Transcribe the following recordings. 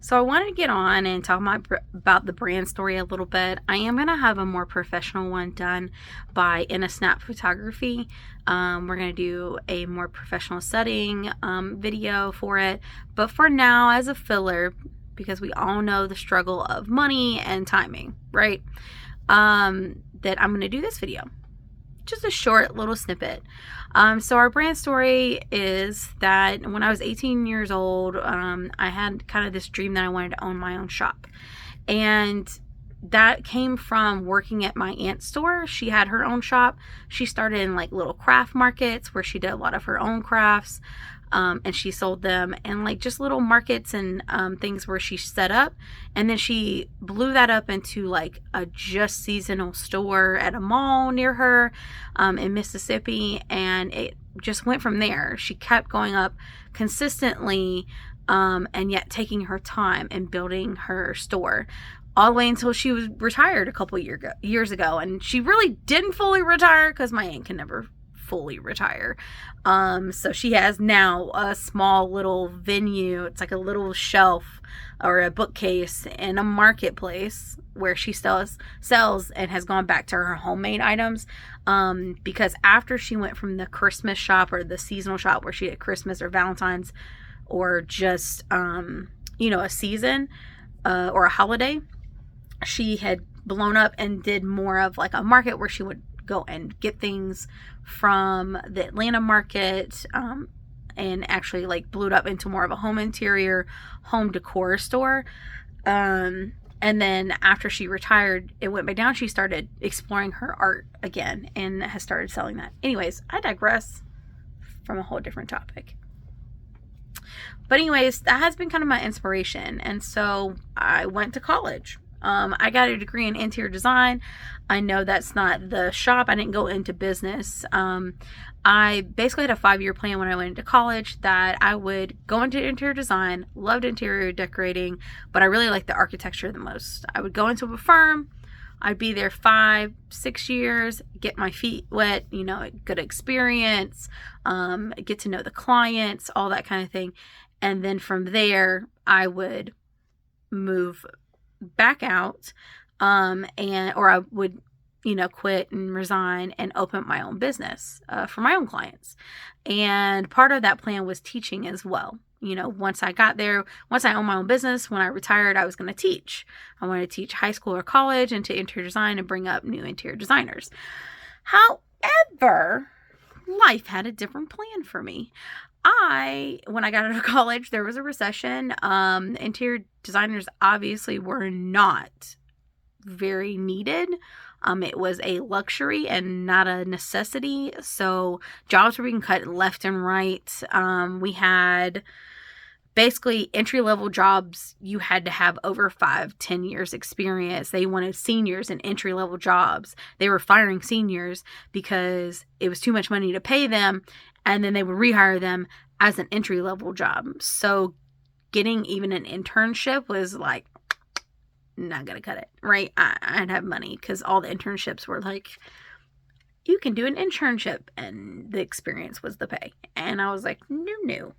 So I wanted to get on and talk about the brand story a little bit. I am going to have a more professional one done by In a Snap Photography. We're going to do a more professional setting video for it. But for now, as a filler, because we all know the struggle of money and timing, right? That I'm going to do this video. Just a short little snippet. So our brand story is that when I was 18 years old, I had kind of this dream that I wanted to own my own shop. And that came from working at my aunt's store. She had her own shop. She started in like little craft markets where she did a lot of her own crafts. And she sold them, and like just little markets and things where she set up, and then she blew that up into like a just seasonal store at a mall near her in Mississippi, and it just went from there. She kept going up consistently, and yet taking her time and building her store all the way until she was retired a couple years ago. And she really didn't fully retire because my aunt can never fully retire. So she has now a small little venue. It's like a little shelf or a bookcase in a marketplace where she sells and has gone back to her homemade items. Because after she went from the Christmas shop or the seasonal shop where she did Christmas or Valentine's or just, a season or a holiday, she had blown up and did more of like a market where she would go and get things from the Atlanta market, and actually like blew it up into more of a home interior, home decor store. And then after she retired, it went back down. She started exploring her art again and has started selling that. Anyways, I digress from a whole different topic. But anyways, that has been kind of my inspiration. And so I went to college. I got a degree in interior design. I know that's not the shop. I didn't go into business. I basically had a 5-year plan when I went into college that I would go into interior design, loved interior decorating, but I really liked the architecture the most. I would go into a firm. I'd be there 5-6 years, get my feet wet, good experience, get to know the clients, all that kind of thing. And then from there, I would move back out, or I would, quit and resign and open my own business for my own clients. And part of that plan was teaching as well. Once I got there, once I owned my own business, when I retired, I was going to teach. I wanted to teach high school or college into interior design and bring up new interior designers. However, life had a different plan for me. When I got out of college, there was a recession. Interior designers obviously were not very needed. It was a luxury and not a necessity. So jobs were being cut left and right. We had basically entry-level jobs. You had to have over 5-10 years experience. They wanted seniors in entry-level jobs. They were firing seniors because it was too much money to pay them, and then they would rehire them as an entry-level job. So getting even an internship was like, not gonna cut it, right? I'd have money because all the internships were like, you can do an internship, and the experience was the pay. And I was like, no.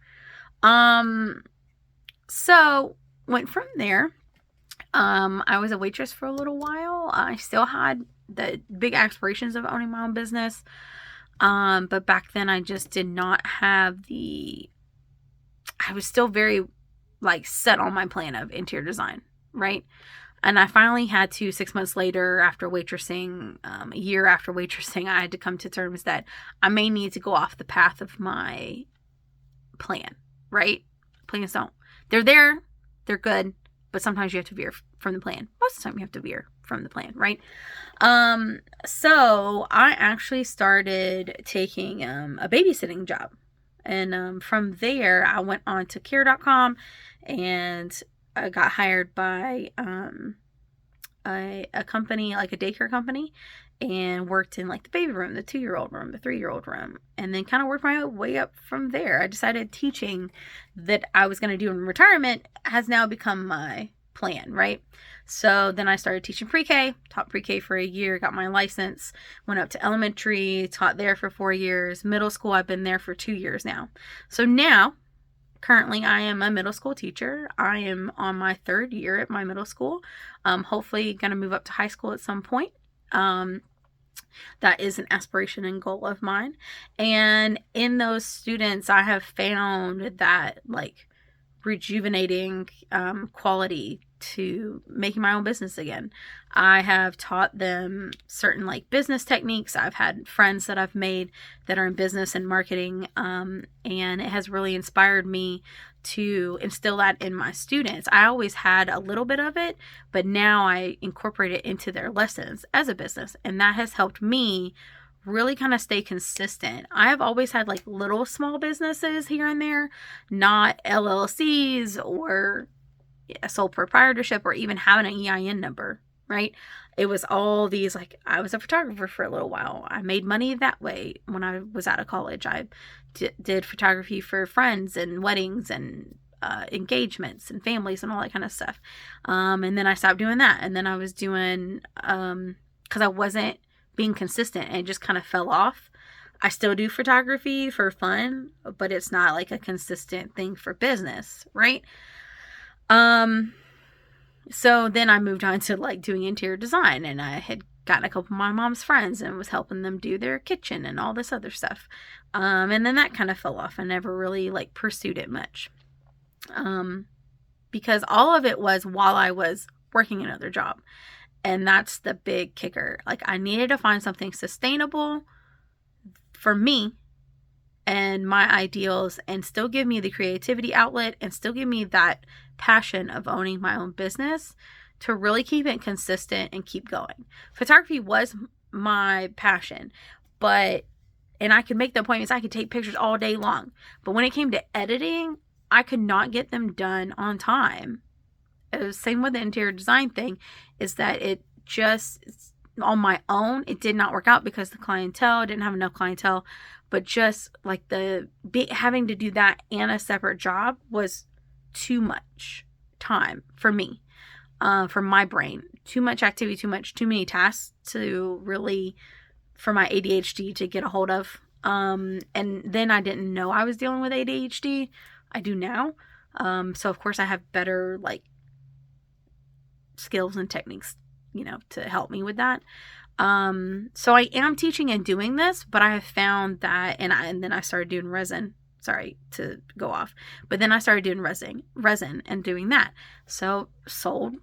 So went from there. I was a waitress for a little while. I still had the big aspirations of owning my own business. But back then I just did not have I was still very like set on my plan of interior design, right? And I finally had to, 6 months later, after waitressing, a year after waitressing, I had to come to terms that I may need to go off the path of my plan, right? Plans don't. They're there, they're good, but sometimes you have to veer from the plan. Most of the time you have to veer from the plan, right? So I actually started taking a babysitting job. And from there, I went on to care.com, and I got hired by a company, like a daycare company, and worked in like the baby room, the 2-year-old room, the 3-year-old room, and then kind of worked my way up from there. I decided teaching that I was going to do in retirement has now become my plan, right? So then I started teaching pre-K, taught pre-K for a year, got my license, went up to elementary, taught there for 4 years. Middle school, I've been there for 2 years now. So now Currently, I am a middle school teacher. I am on my 3rd year at my middle school. Hopefully going to move up to high school at some point. That is an aspiration and goal of mine. And in those students, I have found that like rejuvenating quality to making my own business again. I have taught them certain like business techniques. I've had friends that I've made that are in business and marketing, and it has really inspired me to instill that in my students. I always had a little bit of it, but now I incorporate it into their lessons as a business, and that has helped me really kind of stay consistent. I have always had like little small businesses here and there, not LLCs or a sole proprietorship or even having an EIN number, right? It was all these, like, I was a photographer for a little while. I made money that way when I was out of college. I did photography for friends and weddings and engagements and families and all that kind of stuff. And then I stopped doing that. And then I was doing, because I wasn't being consistent and it just kind of fell off. I still do photography for fun, but it's not like a consistent thing for business, right? So then I moved on to like doing interior design, and I had gotten a couple of my mom's friends and was helping them do their kitchen and all this other stuff. And then that kind of fell off. I never really like pursued it much. Because all of it was while I was working another job. And that's the big kicker. Like, I needed to find something sustainable for me and my ideals, and still give me the creativity outlet, and still give me that passion of owning my own business to really keep it consistent and keep going. Photography was my passion, and I could make the appointments, I could take pictures all day long. But when it came to editing, I could not get them done on time. It was the same with the interior design thing, is that it just, on my own, it did not work out because the clientele, I didn't have enough clientele. But just like having to do that and a separate job was too much time for me, for my brain. Too much activity, too many tasks to really, for my ADHD to get a hold of. And then I didn't know I was dealing with ADHD. I do now. So of course I have better like skills and techniques, to help me with that. So I am teaching and doing this, but I have found that, and then I started doing resin. Sorry to go off, but then I started doing resin and doing that. So sold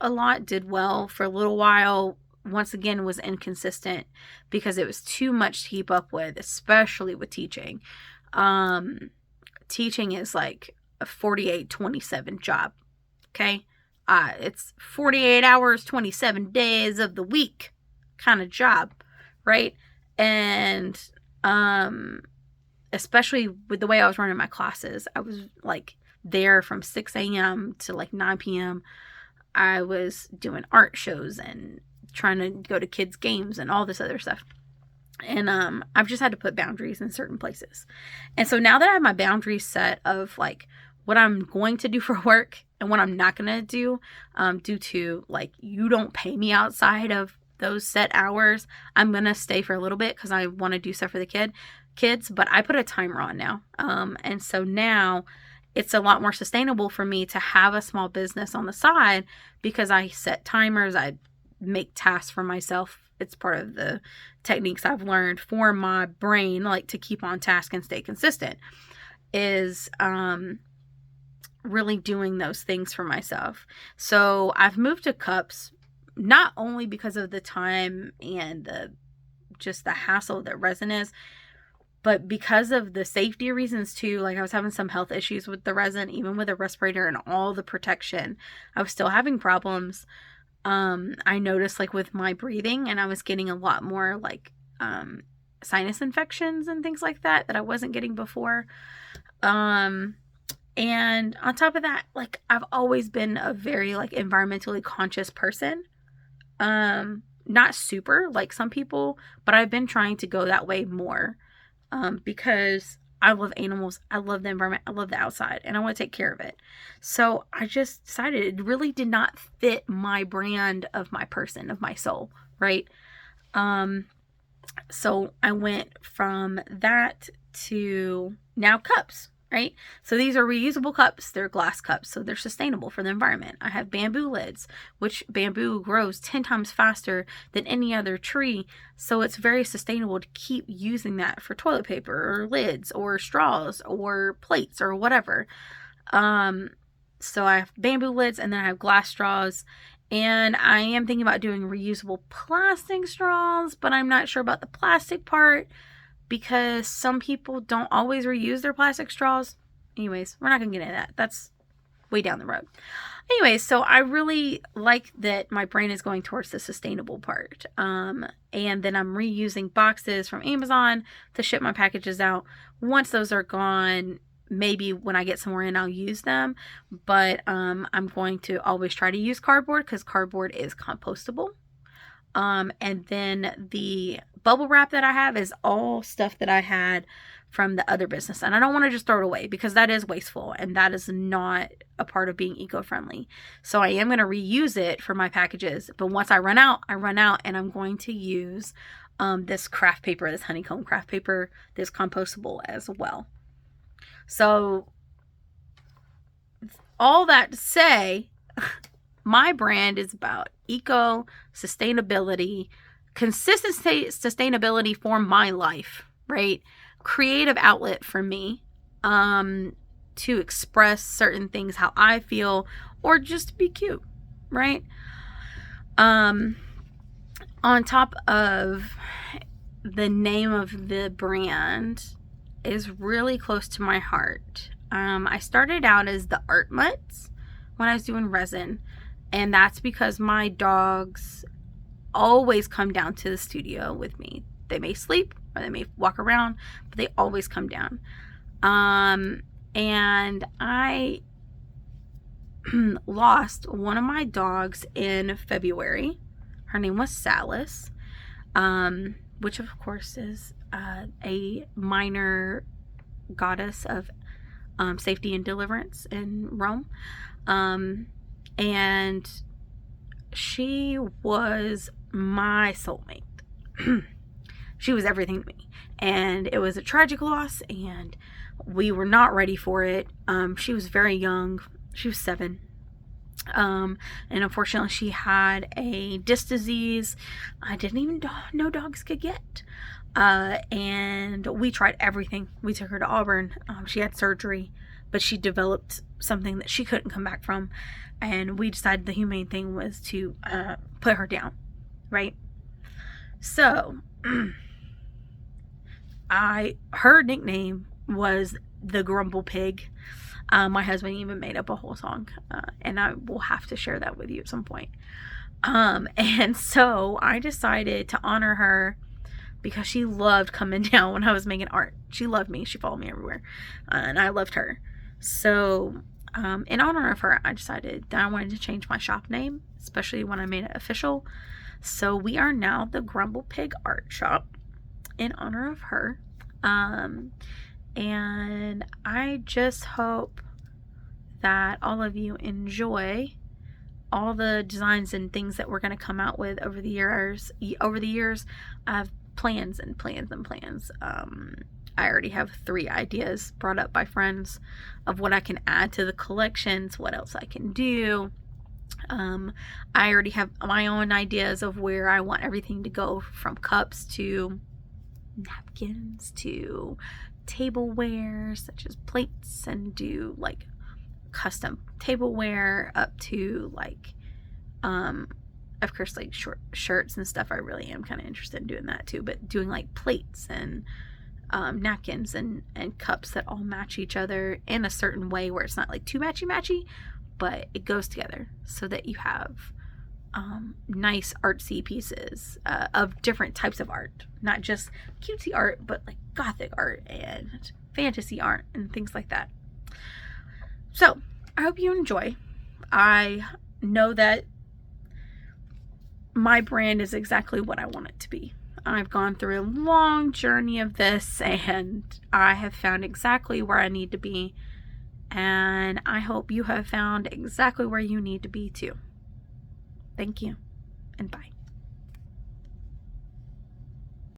a lot, did well for a little while. Once again, was inconsistent because it was too much to keep up with, especially with teaching. Teaching is like a 48-27 job. Okay. It's 48 hours, 27 days of the week kind of job, right? And especially with the way I was running my classes, I was like there from 6 a.m. to like 9 p.m. I was doing art shows and trying to go to kids' games and all this other stuff. And I've just had to put boundaries in certain places. And so now that I have my boundaries set of like what I'm going to do for work and what I'm not going to do, due to like, you don't pay me outside of those set hours, I'm going to stay for a little bit because I want to do stuff for the kids, but I put a timer on now. And so now it's a lot more sustainable for me to have a small business on the side because I set timers. I make tasks for myself. It's part of the techniques I've learned for my brain, like to keep on task and stay consistent, is really doing those things for myself. So I've moved to cups, not only because of the time and just the hassle that resin is, but because of the safety reasons too. Like, I was having some health issues with the resin, even with a respirator and all the protection. I was still having problems. I noticed like with my breathing, and I was getting a lot more like sinus infections and things like that I wasn't getting before. And on top of that, like, I've always been a very like environmentally conscious person. Not super like some people, but I've been trying to go that way more. Because I love animals, I love the environment, I love the outside, and I want to take care of it. So I just decided it really did not fit my brand of my person, of my soul, right? So I went from that to now cups. right? So these are reusable cups. They're glass cups, so they're sustainable for the environment. I have bamboo lids, which bamboo grows 10 times faster than any other tree, so it's very sustainable to keep using that for toilet paper or lids or straws or plates or whatever. So I have bamboo lids, and then I have glass straws, and I am thinking about doing reusable plastic straws, but I'm not sure about the plastic part because some people don't always reuse their plastic straws. Anyways, we're not going to get into that. That's way down the road. Anyways, so I really like that my brain is going towards the sustainable part. And then I'm reusing boxes from Amazon to ship my packages out. Once those are gone, maybe when I get somewhere in, I'll use them. But I'm going to always try to use cardboard because cardboard is compostable. And then the bubble wrap that I have is all stuff that I had from the other business. And I don't want to just throw it away because that is wasteful and that is not a part of being eco-friendly. So I am going to reuse it for my packages. But once I run out, and I'm going to use this craft paper, this honeycomb craft paper, this compostable as well. So all that to say, my brand is about eco, sustainability, consistent sustainability for my life, right? Creative outlet for me to express certain things how I feel or just to be cute, right? On top of the name of the brand is really close to my heart. I started out as the Art Mutts when I was doing resin. And that's because my dogs always come down to the studio with me. They may sleep or they may walk around, but they always come down. And I lost one of my dogs in February. Her name was Salis, which of course is a minor goddess of safety and deliverance in Rome. And she was my soulmate. She was everything to me. And it was a tragic loss, and we were not ready for it. She was very young. She was 7. And unfortunately, she had a disc disease I didn't even know dogs could get. And we tried everything. We took her to Auburn. She had surgery, but she developed something that she couldn't come back from. And we decided the humane thing was to put her down, right? So, her nickname was the Grumble Pig. My husband even made up a whole song, and I will have to share that with you at some point. And so I decided to honor her because she loved coming down when I was making art. She loved me. She followed me everywhere, and I loved her. So in honor of her, I decided that I wanted to change my shop name, especially when I made it official. So we are now the Grumble Pig Art Shop in honor of her. And I just hope that all of you enjoy all the designs and things that we're going to come out with over the years. I have plans and plans and plans. I already have 3 ideas brought up by friends of what I can add to the collections, what else I can do. I already have my own ideas of where I want everything to go, from cups to napkins to tableware such as plates, and do like custom tableware up to like of course like short shirts and stuff. I really am kind of interested in doing that too, but doing like plates and napkins and cups that all match each other in a certain way where it's not like too matchy, but it goes together so that you have nice artsy pieces of different types of art, not just cutesy art, but like gothic art and fantasy art and things like that. So I hope you enjoy. I know that my brand is exactly what I want it to be. I've gone through a long journey of this, and I have found exactly where I need to be, and I hope you have found exactly where you need to be too. Thank you, and bye.